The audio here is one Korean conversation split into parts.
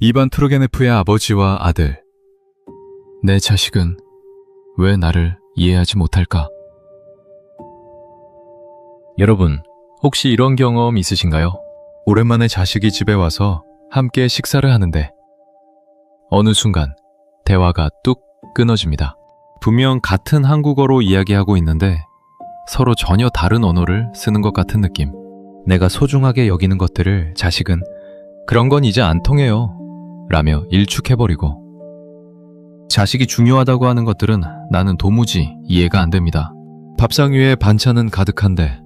이반 투르게네프의 아버지와 아들. 내 자식은 왜 나를 이해하지 못할까? 여러분, 혹시 이런 경험 있으신가요? 오랜만에 자식이 집에 와서 함께 식사를 하는데 어느 순간 대화가 뚝 끊어집니다. 분명 같은 한국어로 이야기하고 있는데 서로 전혀 다른 언어를 쓰는 것 같은 느낌. 내가 소중하게 여기는 것들을 자식은 그런 건 이제 안 통해요 라며 일축해버리고, 자식이 중요하다고 하는 것들은 나는 도무지 이해가 안 됩니다. 밥상 위에 반찬은 가득한데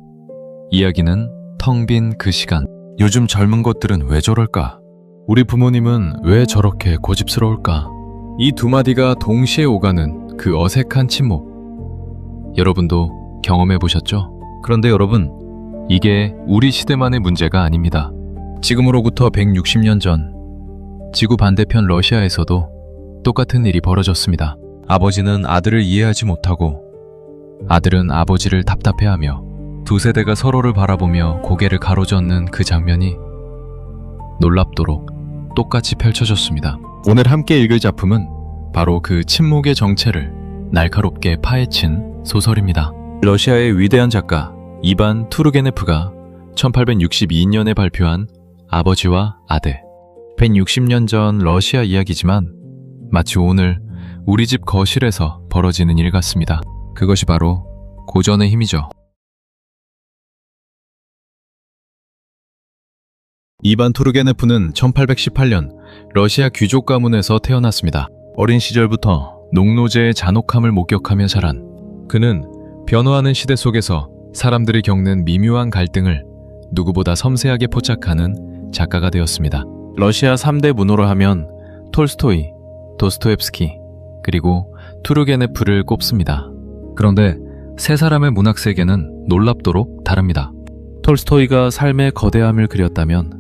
이야기는 텅 빈 그 시간. 요즘 젊은 것들은 왜 저럴까? 우리 부모님은 왜 저렇게 고집스러울까? 이 두 마디가 동시에 오가는 그 어색한 침묵. 여러분도 경험해 보셨죠? 그런데 여러분, 이게 우리 시대만의 문제가 아닙니다. 지금으로부터 160년 전 지구 반대편 러시아에서도 똑같은 일이 벌어졌습니다. 아버지는 아들을 이해하지 못하고 아들은 아버지를 답답해하며 두 세대가 서로를 바라보며 고개를 가로젓는 그 장면이 놀랍도록 똑같이 펼쳐졌습니다. 오늘 함께 읽을 작품은 바로 그 침묵의 정체를 날카롭게 파헤친 소설입니다. 러시아의 위대한 작가 이반 투르게네프가 1862년에 발표한 아버지와 아들. 160년 전 러시아 이야기지만 마치 오늘 우리 집 거실에서 벌어지는 일 같습니다. 그것이 바로 고전의 힘이죠. 이반 투르게네프는 1818년 러시아 귀족 가문에서 태어났습니다. 어린 시절부터 농노제의 잔혹함을 목격하며 자란 그는 변화하는 시대 속에서 사람들이 겪는 미묘한 갈등을 누구보다 섬세하게 포착하는 작가가 되었습니다. 러시아 3대 문호로 하면 톨스토이, 도스토옙스키, 그리고 투르게네프를 꼽습니다. 그런데 세 사람의 문학 세계는 놀랍도록 다릅니다. 톨스토이가 삶의 거대함을 그렸다면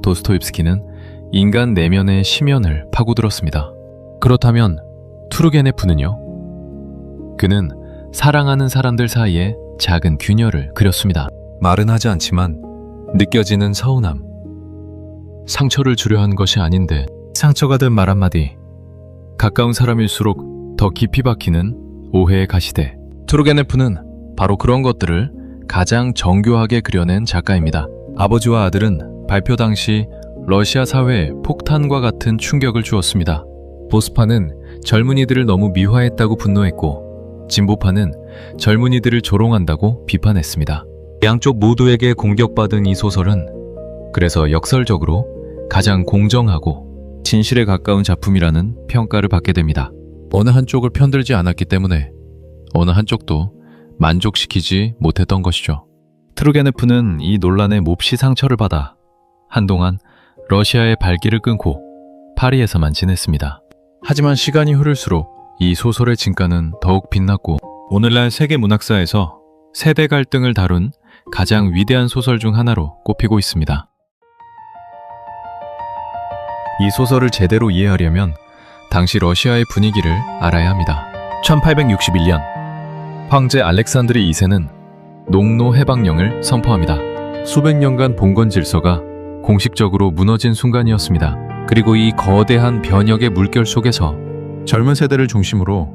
도스토옙스키는 인간 내면의 심연을 파고들었습니다. 그렇다면 투르게네프는요? 그는 사랑하는 사람들 사이에 작은 균열을 그렸습니다. 말은 하지 않지만 느껴지는 서운함. 상처를 주려 한 것이 아닌데 상처가 된 말 한마디. 가까운 사람일수록 더 깊이 박히는 오해의 가시대. 투르게네프는 바로 그런 것들을 가장 정교하게 그려낸 작가입니다. 아버지와 아들은 발표 당시 러시아 사회에 폭탄과 같은 충격을 주었습니다. 보수파는 젊은이들을 너무 미화했다고 분노했고, 진보파는 젊은이들을 조롱한다고 비판했습니다. 양쪽 모두에게 공격받은 이 소설은 그래서 역설적으로 가장 공정하고 진실에 가까운 작품이라는 평가를 받게 됩니다. 어느 한쪽을 편들지 않았기 때문에 어느 한쪽도 만족시키지 못했던 것이죠. 투르게네프는 이 논란에 몹시 상처를 받아 한동안 러시아의 발길을 끊고 파리에서만 지냈습니다. 하지만 시간이 흐를수록 이 소설의 진가는 더욱 빛났고 오늘날 세계 문학사에서 세대 갈등을 다룬 가장 위대한 소설 중 하나로 꼽히고 있습니다. 이 소설을 제대로 이해하려면 당시 러시아의 분위기를 알아야 합니다. 1861년 황제 알렉산드르 2세는 농노 해방령을 선포합니다. 수백 년간 봉건 질서가 공식적으로 무너진 순간이었습니다. 그리고 이 거대한 변혁의 물결 속에서 젊은 세대를 중심으로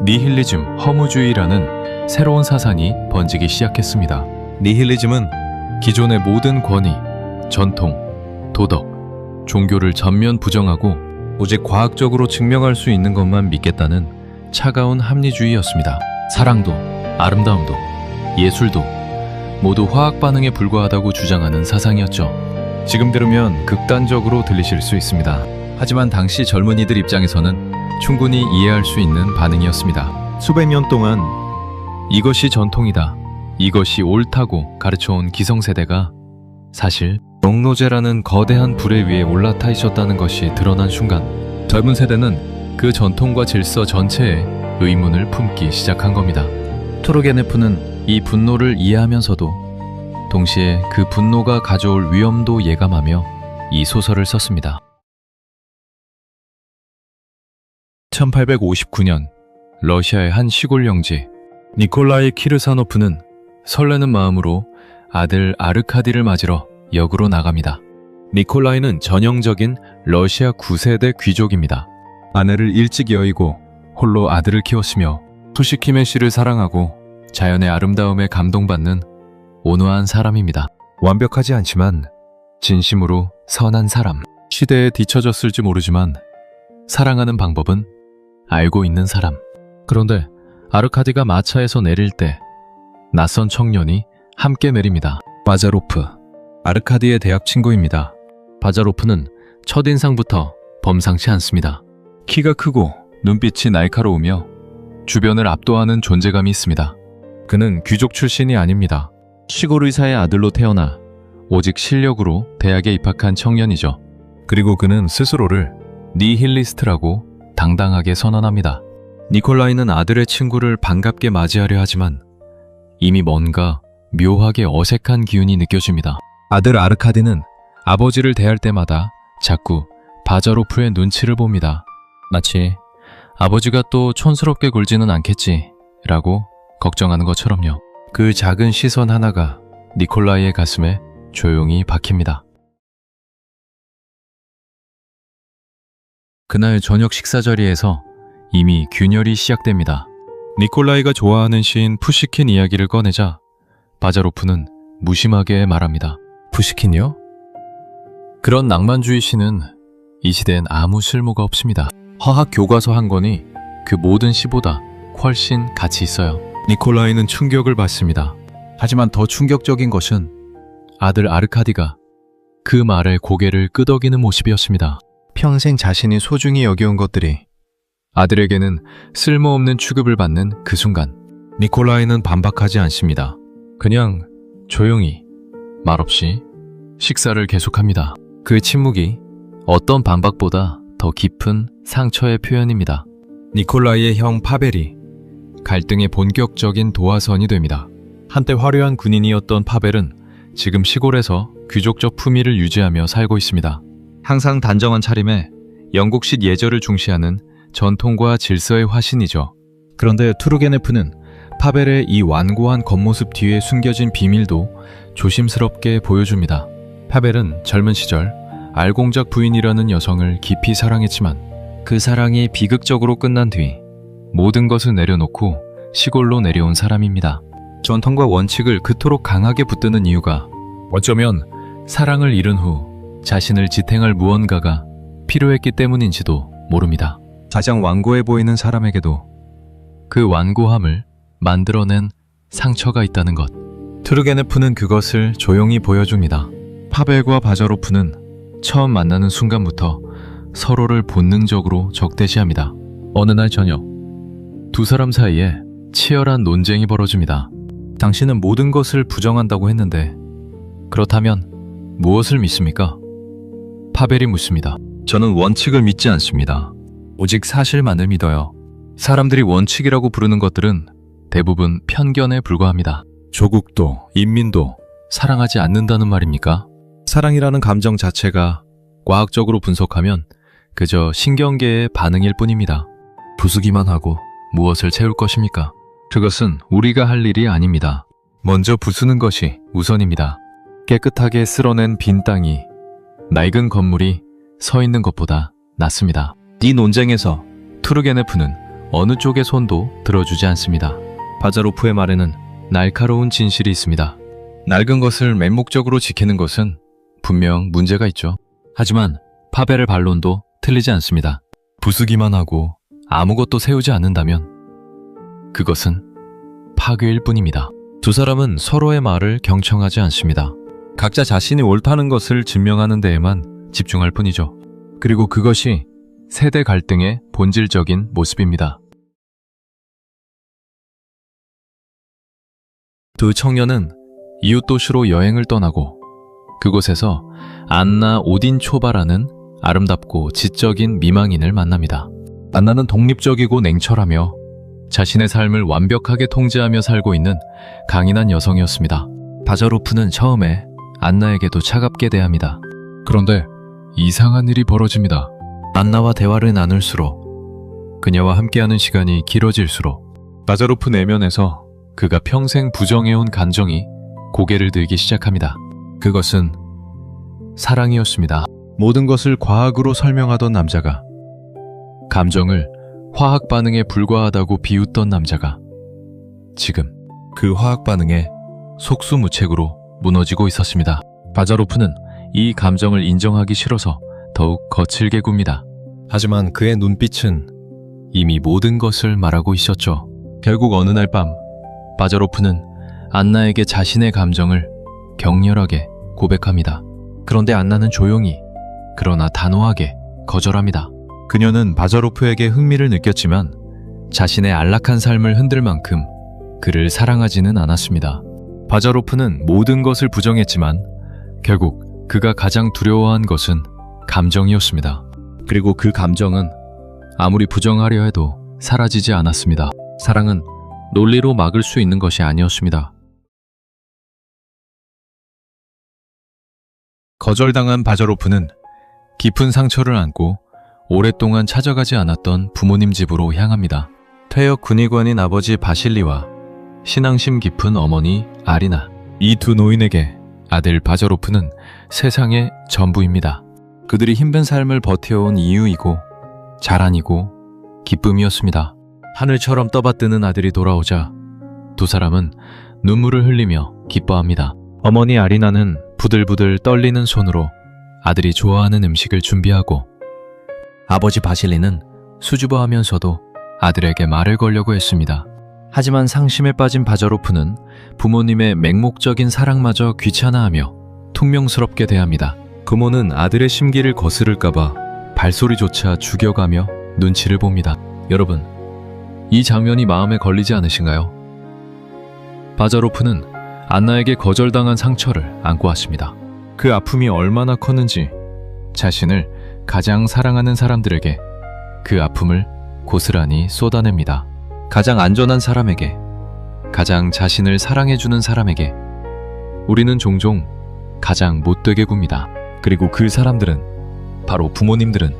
니힐리즘, 허무주의라는 새로운 사상이 번지기 시작했습니다. 니힐리즘은 기존의 모든 권위, 전통, 도덕, 종교를 전면 부정하고 오직 과학적으로 증명할 수 있는 것만 믿겠다는 차가운 합리주의였습니다. 사랑도, 아름다움도, 예술도 모두 화학 반응에 불과하다고 주장하는 사상이었죠. 지금 들으면 극단적으로 들리실 수 있습니다. 하지만 당시 젊은이들 입장에서는 충분히 이해할 수 있는 반응이었습니다. 수백 년 동안 이것이 전통이다, 이것이 옳다고 가르쳐온 기성세대가 사실 농노제라는 거대한 불에 위에 올라타 있었다는 것이 드러난 순간 젊은 세대는 그 전통과 질서 전체에 의문을 품기 시작한 겁니다. 투르게네프는 이 분노를 이해하면서도 동시에 그 분노가 가져올 위험도 예감하며 이 소설을 썼습니다. 1859년 러시아의 한 시골 영지 니콜라이 키르사노프는 설레는 마음으로 아들 아르카디를 맞으러 역으로 나갑니다. 니콜라이는 전형적인 러시아 9세대 귀족입니다. 아내를 일찍 여의고 홀로 아들을 키웠으며 푸시킴의 시를 사랑하고 자연의 아름다움에 감동받는 온화한 사람입니다. 완벽하지 않지만 진심으로 선한 사람. 시대에 뒤처졌을지 모르지만 사랑하는 방법은 알고 있는 사람. 그런데 아르카디가 마차에서 내릴 때 낯선 청년이 함께 내립니다. 바자로프, 아르카디의 대학 친구입니다. 바자로프는 첫인상부터 범상치 않습니다. 키가 크고 눈빛이 날카로우며 주변을 압도하는 존재감이 있습니다. 그는 귀족 출신이 아닙니다. 시골 의사의 아들로 태어나 오직 실력으로 대학에 입학한 청년이죠. 그리고 그는 스스로를 니힐리스트라고 당당하게 선언합니다. 니콜라이는 아들의 친구를 반갑게 맞이하려 하지만 이미 뭔가 묘하게 어색한 기운이 느껴집니다. 아들 아르카디는 아버지를 대할 때마다 자꾸 바자로프의 눈치를 봅니다. 마치 아버지가 또 촌스럽게 굴지는 않겠지 라고 걱정하는 것처럼요. 그 작은 시선 하나가 니콜라이의 가슴에 조용히 박힙니다. 그날 저녁 식사 자리에서 이미 균열이 시작됩니다. 니콜라이가 좋아하는 시인 푸시킨 이야기를 꺼내자 바자로프는 무심하게 말합니다. 푸시킨이요? 그런 낭만주의 시는 이 시대엔 아무 쓸모가 없습니다. 화학 교과서 한 권이 그 모든 시보다 훨씬 가치 있어요. 니콜라이는 충격을 받습니다. 하지만 더 충격적인 것은 아들 아르카디가 그 말에 고개를 끄덕이는 모습이었습니다. 평생 자신이 소중히 여겨온 것들이 아들에게는 쓸모없는 취급을 받는 그 순간 니콜라이는 반박하지 않습니다. 그냥 조용히 말없이 식사를 계속합니다. 그 침묵이 어떤 반박보다 더 깊은 상처의 표현입니다. 니콜라이의 형 파벨이 갈등의 본격적인 도화선이 됩니다. 한때 화려한 군인이었던 파벨은 지금 시골에서 귀족적 품위를 유지하며 살고 있습니다. 항상 단정한 차림에 영국식 예절을 중시하는 전통과 질서의 화신이죠. 그런데 투르게네프는 파벨의 이 완고한 겉모습 뒤에 숨겨진 비밀도 조심스럽게 보여줍니다. 파벨은 젊은 시절 알공작 부인이라는 여성을 깊이 사랑했지만 그 사랑이 비극적으로 끝난 뒤 모든 것을 내려놓고 시골로 내려온 사람입니다. 전통과 원칙을 그토록 강하게 붙드는 이유가 어쩌면 사랑을 잃은 후 자신을 지탱할 무언가가 필요했기 때문인지도 모릅니다. 가장 완고해 보이는 사람에게도 그 완고함을 만들어낸 상처가 있다는 것. 투르게네프는 그것을 조용히 보여줍니다. 파벨과 바자로프는 처음 만나는 순간부터 서로를 본능적으로 적대시합니다. 어느 날 저녁, 두 사람 사이에 치열한 논쟁이 벌어집니다. 당신은 모든 것을 부정한다고 했는데 그렇다면 무엇을 믿습니까? 파벨이 묻습니다. 저는 원칙을 믿지 않습니다. 오직 사실만을 믿어요. 사람들이 원칙이라고 부르는 것들은 대부분 편견에 불과합니다. 조국도 인민도 사랑하지 않는다는 말입니까? 사랑이라는 감정 자체가 과학적으로 분석하면 그저 신경계의 반응일 뿐입니다. 부수기만 하고 무엇을 채울 것입니까? 그것은 우리가 할 일이 아닙니다. 먼저 부수는 것이 우선입니다. 깨끗하게 쓸어낸 빈 땅이 낡은 건물이 서 있는 것보다 낫습니다. 이 논쟁에서 투르게네프는 어느 쪽의 손도 들어주지 않습니다. 바자로프의 말에는 날카로운 진실이 있습니다. 낡은 것을 맹목적으로 지키는 것은 분명 문제가 있죠. 하지만 파벨의 반론도 틀리지 않습니다. 부수기만 하고 아무것도 세우지 않는다면 그것은 파괴일 뿐입니다. 두 사람은 서로의 말을 경청하지 않습니다. 각자 자신이 옳다는 것을 증명하는 데에만 집중할 뿐이죠. 그리고 그것이 세대 갈등의 본질적인 모습입니다. 두 청년은 이웃 도시로 여행을 떠나고 그곳에서 안나 오딘초바라는 아름답고 지적인 미망인을 만납니다. 안나는 독립적이고 냉철하며 자신의 삶을 완벽하게 통제하며 살고 있는 강인한 여성이었습니다. 바자로프는 처음에 안나에게도 차갑게 대합니다. 그런데 이상한 일이 벌어집니다. 안나와 대화를 나눌수록 그녀와 함께하는 시간이 길어질수록 바자로프 내면에서 그가 평생 부정해온 감정이 고개를 들기 시작합니다. 그것은 사랑이었습니다. 모든 것을 과학으로 설명하던 남자가, 감정을 화학 반응에 불과하다고 비웃던 남자가 지금 그 화학 반응에 속수무책으로 무너지고 있었습니다. 바자로프는 이 감정을 인정하기 싫어서 더욱 거칠게 굽니다. 하지만 그의 눈빛은 이미 모든 것을 말하고 있었죠. 결국 어느 날 밤, 바자로프는 안나에게 자신의 감정을 격렬하게 고백합니다. 그런데 안나는 조용히, 그러나 단호하게 거절합니다. 그녀는 바자로프에게 흥미를 느꼈지만 자신의 안락한 삶을 흔들 만큼 그를 사랑하지는 않았습니다. 바자로프는 모든 것을 부정했지만 결국 그가 가장 두려워한 것은 감정이었습니다. 그리고 그 감정은 아무리 부정하려 해도 사라지지 않았습니다. 사랑은 논리로 막을 수 있는 것이 아니었습니다. 거절당한 바자로프는 깊은 상처를 안고 오랫동안 찾아가지 않았던 부모님 집으로 향합니다. 퇴역 군의관인 아버지 바실리와 신앙심 깊은 어머니 아리나, 이 두 노인에게 아들 바자로프는 세상의 전부입니다. 그들이 힘든 삶을 버텨온 이유이고 자랑이고 기쁨이었습니다. 하늘처럼 떠받드는 아들이 돌아오자 두 사람은 눈물을 흘리며 기뻐합니다. 어머니 아리나는 부들부들 떨리는 손으로 아들이 좋아하는 음식을 준비하고, 아버지 바실리는 수줍어하면서도 아들에게 말을 걸려고 했습니다. 하지만 상심에 빠진 바자로프는 부모님의 맹목적인 사랑마저 귀찮아하며 퉁명스럽게 대합니다. 부모는 아들의 심기를 거스를까봐 발소리조차 죽여가며 눈치를 봅니다. 여러분, 이 장면이 마음에 걸리지 않으신가요? 바자로프는 안나에게 거절당한 상처를 안고 왔습니다. 그 아픔이 얼마나 컸는지 자신을 가장 사랑하는 사람들에게 그 아픔을 고스란히 쏟아냅니다. 가장 안전한 사람에게, 가장 자신을 사랑해주는 사람에게 우리는 종종 가장 못되게 굽니다. 그리고 그 사람들은, 바로 부모님들은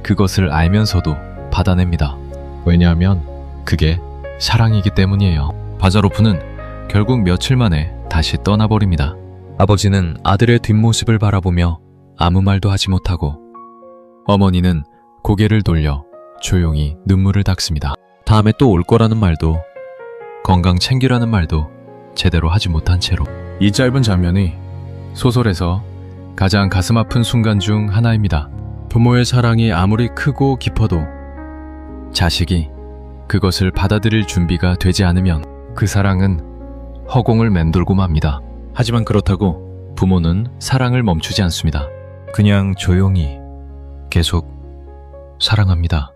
그것을 알면서도 받아냅니다. 왜냐하면 그게 사랑이기 때문이에요. 바자로프는 결국 며칠 만에 다시 떠나버립니다. 아버지는 아들의 뒷모습을 바라보며 아무 말도 하지 못하고, 어머니는 고개를 돌려 조용히 눈물을 닦습니다. 다음에 또 올 거라는 말도, 건강 챙기라는 말도 제대로 하지 못한 채로. 이 짧은 장면이 소설에서 가장 가슴 아픈 순간 중 하나입니다. 부모의 사랑이 아무리 크고 깊어도 자식이 그것을 받아들일 준비가 되지 않으면 그 사랑은 허공을 맴돌고 맙니다. 하지만 그렇다고 부모는 사랑을 멈추지 않습니다. 그냥 조용히 계속 사랑합니다.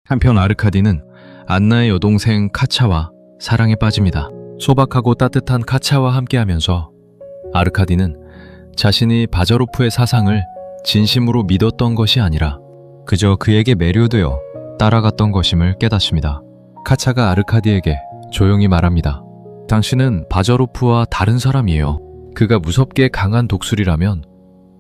한편 아르카디는 안나의 여동생 카차와 사랑에 빠집니다. 소박하고 따뜻한 카차와 함께하면서 아르카디는 자신이 바자로프의 사상을 진심으로 믿었던 것이 아니라 그저 그에게 매료되어 따라갔던 것임을 깨닫습니다. 카차가 아르카디에게 조용히 말합니다. 당신은 바자로프와 다른 사람이에요. 그가 무섭게 강한 독수리라면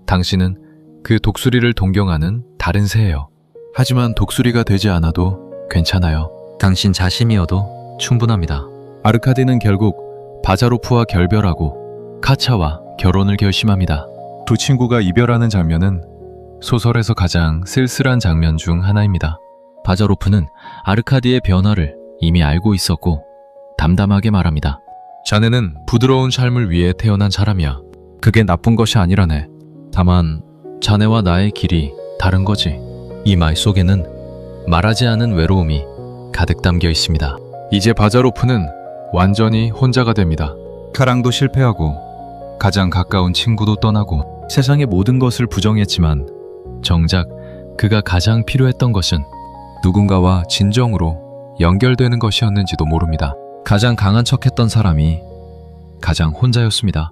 당신은 그 독수리를 동경하는 다른 새예요. 하지만 독수리가 되지 않아도 괜찮아요. 당신 자신이어도 충분합니다. 아르카디는 결국 바자로프와 결별하고 카차와 결혼을 결심합니다. 두 친구가 이별하는 장면은 소설에서 가장 쓸쓸한 장면 중 하나입니다. 바자로프는 아르카디의 변화를 이미 알고 있었고 담담하게 말합니다. 자네는 부드러운 삶을 위해 태어난 사람이야. 그게 나쁜 것이 아니라네. 다만 자네와 나의 길이 다른 거지. 이 말 속에는 말하지 않은 외로움이 가득 담겨 있습니다. 이제 바자로프는 완전히 혼자가 됩니다. 카랑도 실패하고 가장 가까운 친구도 떠나고 세상의 모든 것을 부정했지만 정작 그가 가장 필요했던 것은 누군가와 진정으로 연결되는 것이었는지도 모릅니다. 가장 강한 척했던 사람이 가장 혼자였습니다.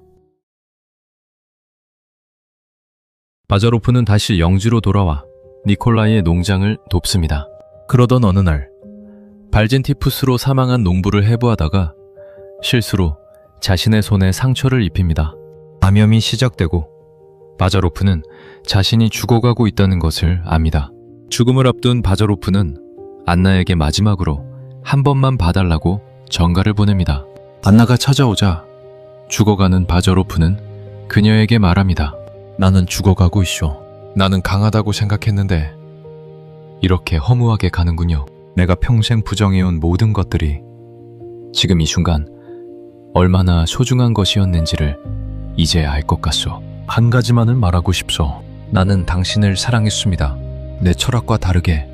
바자로프는 다시 영지로 돌아와 니콜라이의 농장을 돕습니다. 그러던 어느 날 발젠티푸스로 사망한 농부를 해부하다가 실수로 자신의 손에 상처를 입힙니다. 감염이 시작되고 바자로프는 자신이 죽어가고 있다는 것을 압니다. 죽음을 앞둔 바자로프는 안나에게 마지막으로 한 번만 봐달라고 전가를 보냅니다. 안나가 찾아오자 죽어가는 바저로프는 그녀에게 말합니다. 나는 죽어가고 있쇼. 나는 강하다고 생각했는데 이렇게 허무하게 가는군요. 내가 평생 부정해온 모든 것들이 지금 이 순간 얼마나 소중한 것이었는지를 이제 알 것 같소. 한 가지만은 말하고 싶소. 나는 당신을 사랑했습니다. 내 철학과 다르게,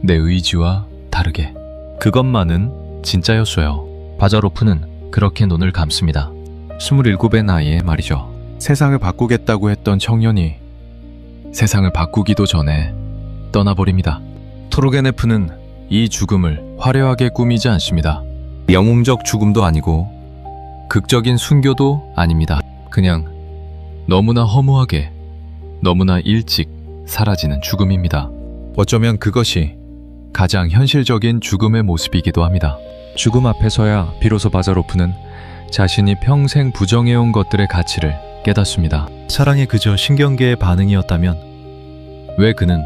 내 의지와 다르게. 그것만은 진짜였어요. 바자로프는 그렇게 눈을 감습니다. 27의 나이에 말이죠. 세상을 바꾸겠다고 했던 청년이 세상을 바꾸기도 전에 떠나버립니다. 투르게네프는 이 죽음을 화려하게 꾸미지 않습니다. 영웅적 죽음도 아니고 극적인 순교도 아닙니다. 그냥 너무나 허무하게, 너무나 일찍 사라지는 죽음입니다. 어쩌면 그것이 가장 현실적인 죽음의 모습이기도 합니다. 죽음 앞에서야 비로소 바자로프는 자신이 평생 부정해온 것들의 가치를 깨닫습니다. 사랑이 그저 신경계의 반응이었다면 왜 그는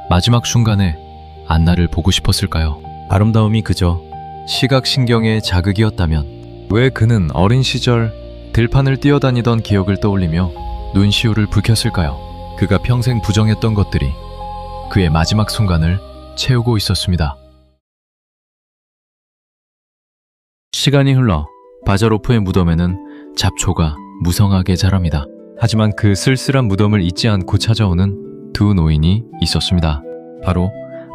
마지막 순간에 안나를 보고 싶었을까요? 아름다움이 그저 시각신경의 자극이었다면 왜 그는 어린 시절 들판을 뛰어다니던 기억을 떠올리며 눈시울을 붉혔을까요? 그가 평생 부정했던 것들이 그의 마지막 순간을 채우고 있었습니다. 시간이 흘러 바자로프의 무덤에는 잡초가 무성하게 자랍니다. 하지만 그 쓸쓸한 무덤을 잊지 않고 찾아오는 두 노인이 있었습니다. 바로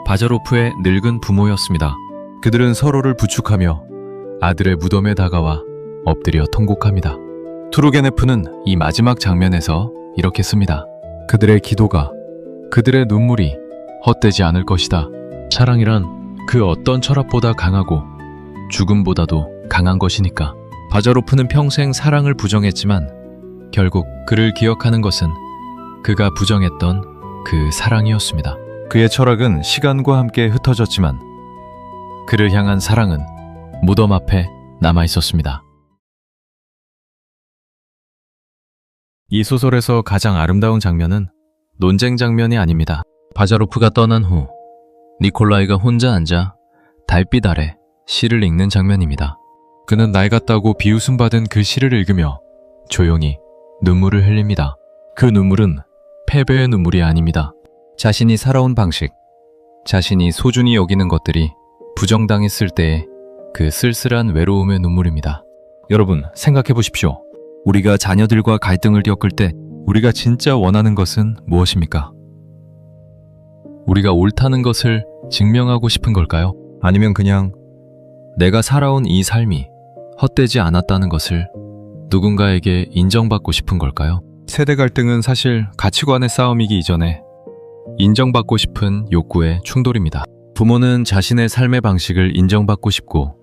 바자로프의 늙은 부모였습니다. 그들은 서로를 부축하며 아들의 무덤에 다가와 엎드려 통곡합니다. 투르게네프는 이 마지막 장면에서 이렇게 씁니다. 그들의 기도가, 그들의 눈물이 헛되지 않을 것이다. 사랑이란 그 어떤 철학보다 강하고 죽음보다도 강한 것이니까. 바자로프는 평생 사랑을 부정했지만 결국 그를 기억하는 것은 그가 부정했던 그 사랑이었습니다. 그의 철학은 시간과 함께 흩어졌지만 그를 향한 사랑은 무덤 앞에 남아 있었습니다. 이 소설에서 가장 아름다운 장면은 논쟁 장면이 아닙니다. 바자로프가 떠난 후 니콜라이가 혼자 앉아 달빛 아래 시를 읽는 장면입니다. 그는 낡았다고 비웃음받은 그 시를 읽으며 조용히 눈물을 흘립니다. 그 눈물은 패배의 눈물이 아닙니다. 자신이 살아온 방식, 자신이 소중히 여기는 것들이 부정당했을 때의 그 쓸쓸한 외로움의 눈물입니다. 여러분, 생각해 보십시오. 우리가 자녀들과 갈등을 겪을 때 우리가 진짜 원하는 것은 무엇입니까? 우리가 옳다는 것을 증명하고 싶은 걸까요? 아니면 그냥 내가 살아온 이 삶이 헛되지 않았다는 것을 누군가에게 인정받고 싶은 걸까요? 세대 갈등은 사실 가치관의 싸움이기 이전에 인정받고 싶은 욕구의 충돌입니다. 부모는 자신의 삶의 방식을 인정받고 싶고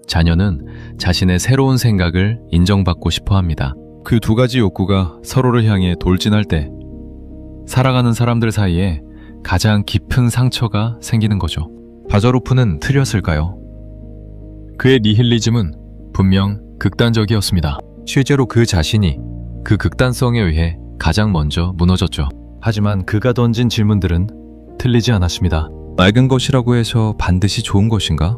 자녀는 자신의 새로운 생각을 인정받고 싶어 합니다. 그 두 가지 욕구가 서로를 향해 돌진할 때 살아가는 사람들 사이에 가장 깊은 상처가 생기는 거죠. 바자로프는 틀렸을까요? 그의 니힐리즘은 분명 극단적이었습니다. 실제로 그 자신이 그 극단성에 의해 가장 먼저 무너졌죠. 하지만 그가 던진 질문들은 틀리지 않았습니다. 맑은 것이라고 해서 반드시 좋은 것인가?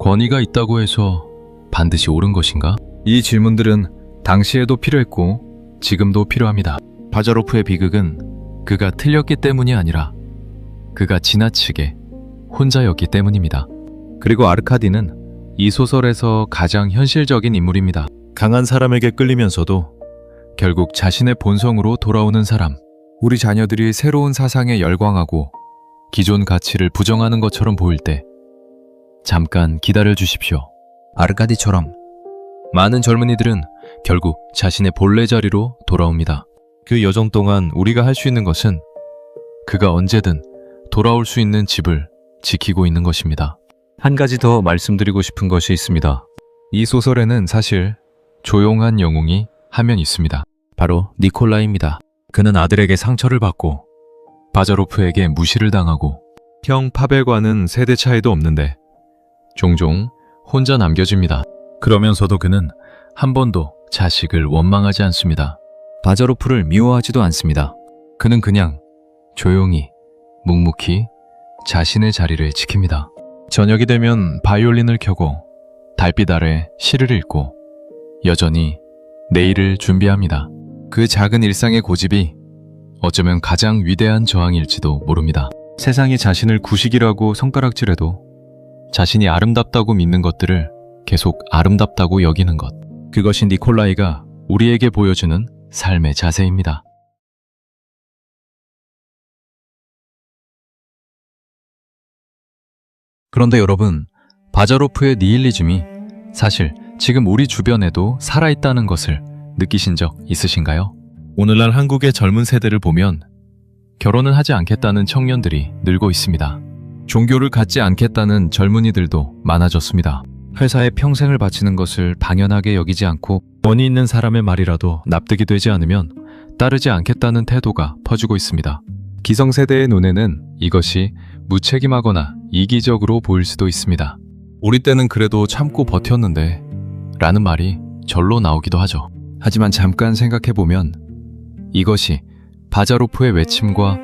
권위가 있다고 해서 반드시 옳은 것인가? 이 질문들은 당시에도 필요했고 지금도 필요합니다. 바자로프의 비극은 그가 틀렸기 때문이 아니라 그가 지나치게 혼자였기 때문입니다. 그리고 아르카디는 이 소설에서 가장 현실적인 인물입니다. 강한 사람에게 끌리면서도 결국 자신의 본성으로 돌아오는 사람. 우리 자녀들이 새로운 사상에 열광하고 기존 가치를 부정하는 것처럼 보일 때 잠깐 기다려 주십시오. 아르카디처럼 많은 젊은이들은 결국 자신의 본래 자리로 돌아옵니다. 그 여정 동안 우리가 할 수 있는 것은 그가 언제든 돌아올 수 있는 집을 지키고 있는 것입니다. 한 가지 더 말씀드리고 싶은 것이 있습니다. 이 소설에는 사실 조용한 영웅이 한 명 있습니다. 바로 니콜라입니다. 그는 아들에게 상처를 받고 바자로프에게 무시를 당하고 형 파벨과는 세대 차이도 없는데 종종 혼자 남겨집니다. 그러면서도 그는 한 번도 자식을 원망하지 않습니다. 바자로프를 미워하지도 않습니다. 그는 그냥 조용히 묵묵히 자신의 자리를 지킵니다. 저녁이 되면 바이올린을 켜고 달빛 아래 시를 읽고 여전히 내일을 준비합니다. 그 작은 일상의 고집이 어쩌면 가장 위대한 저항일지도 모릅니다. 세상이 자신을 구식이라고 손가락질해도 자신이 아름답다고 믿는 것들을 계속 아름답다고 여기는 것. 그것이 니콜라이가 우리에게 보여주는 삶의 자세입니다. 그런데 여러분, 바자로프의 니힐리즘이 사실 지금 우리 주변에도 살아있다는 것을 느끼신 적 있으신가요? 오늘날 한국의 젊은 세대를 보면 결혼은 하지 않겠다는 청년들이 늘고 있습니다. 종교를 갖지 않겠다는 젊은이들도 많아졌습니다. 회사에 평생을 바치는 것을 당연하게 여기지 않고 권위 있는 사람의 말이라도 납득이 되지 않으면 따르지 않겠다는 태도가 퍼지고 있습니다. 기성세대의 눈에는 이것이 무책임하거나 이기적으로 보일 수도 있습니다. 우리 때는 그래도 참고 버텼는데 라는 말이 절로 나오기도 하죠. 하지만 잠깐 생각해보면 이것이 바자로프의 외침과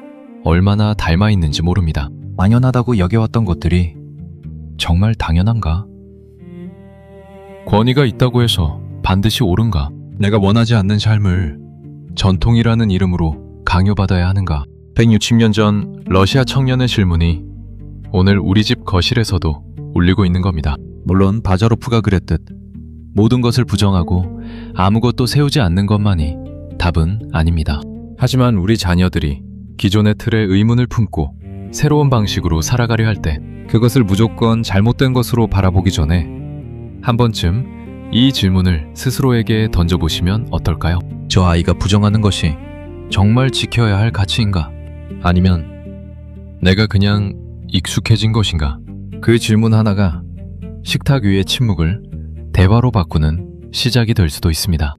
얼마나 닮아 있는지 모릅니다. 당연하다고 여겨왔던 것들이 정말 당연한가? 권위가 있다고 해서 반드시 옳은가? 내가 원하지 않는 삶을 전통이라는 이름으로 강요받아야 하는가? 160년 전 러시아 청년의 질문이 오늘 우리 집 거실에서도 울리고 있는 겁니다. 물론 바자로프가 그랬듯 모든 것을 부정하고 아무것도 세우지 않는 것만이 답은 아닙니다. 하지만 우리 자녀들이 기존의 틀에 의문을 품고 새로운 방식으로 살아가려 할 때 그것을 무조건 잘못된 것으로 바라보기 전에 한 번쯤 이 질문을 스스로에게 던져보시면 어떨까요? 저 아이가 부정하는 것이 정말 지켜야 할 가치인가? 아니면 내가 그냥 익숙해진 것인가? 그 질문 하나가 식탁 위의 침묵을 대화로 바꾸는 시작이 될 수도 있습니다.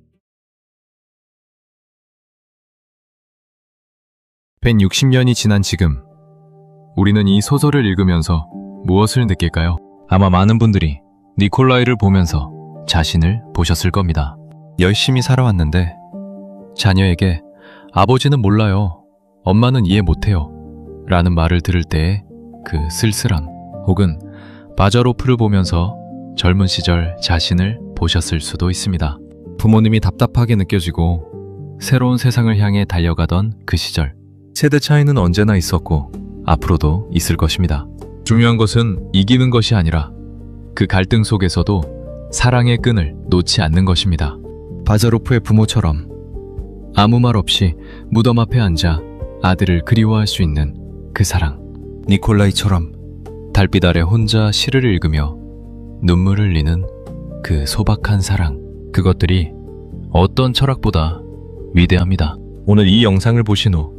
160년이 지난 지금 우리는 이 소설을 읽으면서 무엇을 느낄까요? 아마 많은 분들이 니콜라이를 보면서 자신을 보셨을 겁니다. 열심히 살아왔는데 자녀에게 아버지는 몰라요, 엄마는 이해 못해요 라는 말을 들을 때의 그 쓸쓸함, 혹은 바자로프를 보면서 젊은 시절 자신을 보셨을 수도 있습니다. 부모님이 답답하게 느껴지고 새로운 세상을 향해 달려가던 그 시절, 세대 차이는 언제나 있었고 앞으로도 있을 것입니다. 중요한 것은 이기는 것이 아니라 그 갈등 속에서도 사랑의 끈을 놓지 않는 것입니다. 바자로프의 부모처럼 아무 말 없이 무덤 앞에 앉아 아들을 그리워할 수 있는 그 사랑, 니콜라이처럼 달빛 아래 혼자 시를 읽으며 눈물을 흘리는 그 소박한 사랑, 그것들이 어떤 철학보다 위대합니다. 오늘 이 영상을 보신 후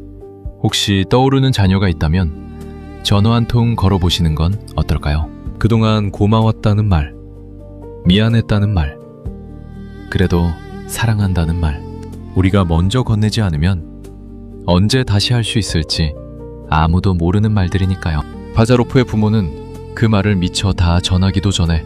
혹시 떠오르는 자녀가 있다면 전화 한 통 걸어보시는 건 어떨까요? 그동안 고마웠다는 말, 미안했다는 말, 그래도 사랑한다는 말, 우리가 먼저 건네지 않으면 언제 다시 할 수 있을지 아무도 모르는 말들이니까요. 바자로프의 부모는 그 말을 미처 다 전하기도 전에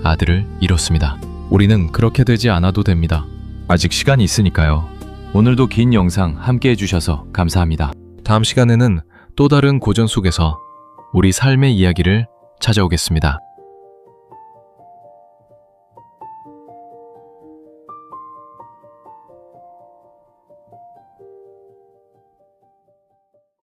아들을 잃었습니다. 우리는 그렇게 되지 않아도 됩니다. 아직 시간이 있으니까요. 오늘도 긴 영상 함께 해주셔서 감사합니다. 다음 시간에는 또 다른 고전 속에서 우리 삶의 이야기를 찾아오겠습니다.